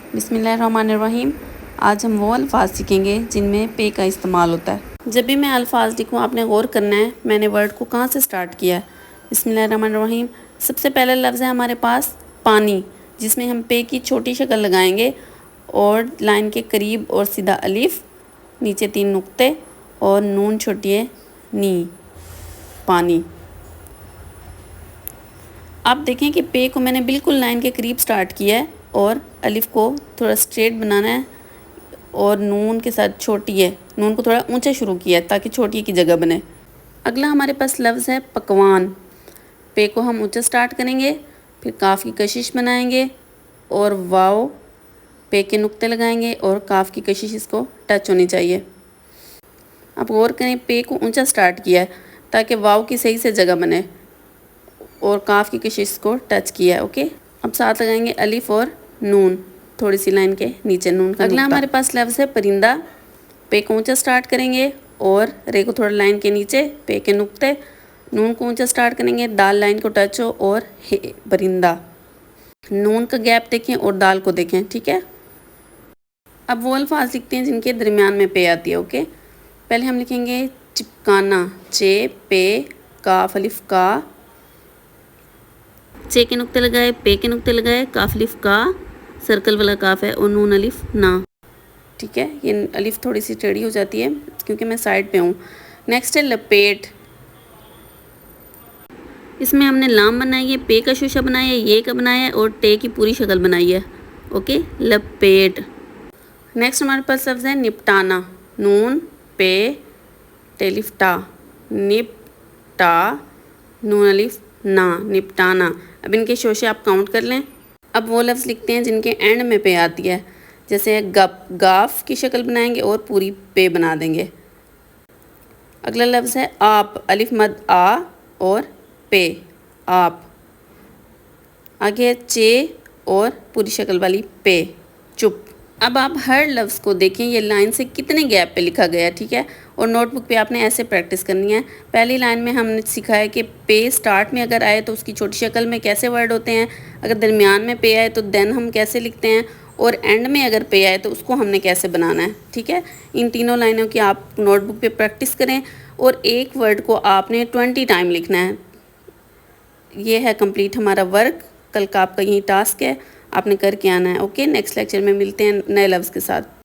बिस्मिल्लाहिर्रहमानिर्रहीम। आज हम वो अल्फ़ाज़ सीखेंगे जिनमें पे का इस्तेमाल होता है। जब भी मैं अल्फ़ाज़ लिखूँ आपने गौर करना है मैंने वर्ड को कहाँ से स्टार्ट किया है। बिस्मिल्लाहिर्रहमानिर्रहीम। सबसे पहला लफ्ज़ है हमारे पास पानी, जिसमें हम पे की छोटी शक्ल लगाएंगे और लाइन के करीब और सीधा अलिफ, नीचे 3 नुक्ते और नून छोटी है नी, पानी। आप देखें कि पे को मैंने बिल्कुल लाइन के करीब स्टार्ट किया है और अलिफ को थोड़ा स्ट्रेट बनाना है और नून के साथ छोटी है, नून को थोड़ा ऊंचा शुरू किया है ताकि छोटी की जगह बने। अगला हमारे पास लफ्ज़ है पकवान। पे को हम ऊंचा स्टार्ट करेंगे, फिर काफ की कशिश बनाएंगे और वाव पे के नुक्ते लगाएंगे और काफ की कशिश इसको टच होनी चाहिए। आप गौर करें पे को ऊंचा स्टार्ट किया है ताकि वाव की सही से जगह बने और काफ की कशिश को टच किया है। ओके, अब साथ लगाएंगे अलिफ और नून, थोड़ी सी लाइन के नीचे नून का। अगला हमारे पास लफ्ज़ है परिंदा। पे को ऊंचा स्टार्ट करेंगे और रे को थोड़ा लाइन के नीचे, पे के नुक्ते, नून को ऊंचा स्टार्ट करेंगे, दाल लाइन को टच हो और हे परिंदा। नून का गैप देखें और दाल को देखें, ठीक है। अब वो अल्फाज लिखते हैं जिनके दरमियान में पे आती है। ओके, पहले हम लिखेंगे चिपकाना, चे पे काफ अलिफ का, चे के नुक्ते लगाए, पे के नुक्ते लगाए, काफ अलिफ का, सर्कल वाला काफ है और नून अलिफ ना, ठीक है। ये अलिफ थोड़ी सी टेढ़ी हो जाती है क्योंकि मैं साइड पे हूँ। नेक्स्ट है लपेट। इसमें हमने लाम बनाई है, पे का शोशा बनाया है, ये का बनाया है और टे की पूरी शक्ल बनाई है। ओके, लपेट। नेक्स्ट हमारे पास लफ्ज़ है निपटाना, नून पे टेलिफ्टा, निपटा नून अलिफ ना, निपटाना। अब इनके शोशे आप काउंट कर लें। अब वो लफ्ज़ लिखते हैं जिनके एंड में पे आती है, जैसे गप, गाफ की शक्ल बनाएंगे और पूरी पे बना देंगे। अगला लफ्ज़ है आप, अलिफ मद आ और पे, आप। आगे है चे और पूरी शक्ल वाली पे, चुप। अब आप हर लफ्ज़ को देखें ये लाइन से कितने गैप पे लिखा गया है, ठीक है। और नोटबुक पे आपने ऐसे प्रैक्टिस करनी है। पहली लाइन में हमने सीखा है कि पे स्टार्ट में अगर आए तो उसकी छोटी शक्ल में कैसे वर्ड होते हैं, अगर दरमियान में पे आए तो देन हम कैसे लिखते हैं, और एंड में अगर पे आए तो उसको हमने कैसे बनाना है, ठीक है। इन तीनों लाइनों की आप नोटबुक पे प्रैक्टिस करें और एक वर्ड को आपने 20 टाइम लिखना है। ये है कंप्लीट हमारा वर्क। कल का आपका यही टास्क है, आपने करके आना है। ओके, नेक्स्ट लेक्चर में मिलते हैं नए लफ्ज़ के साथ।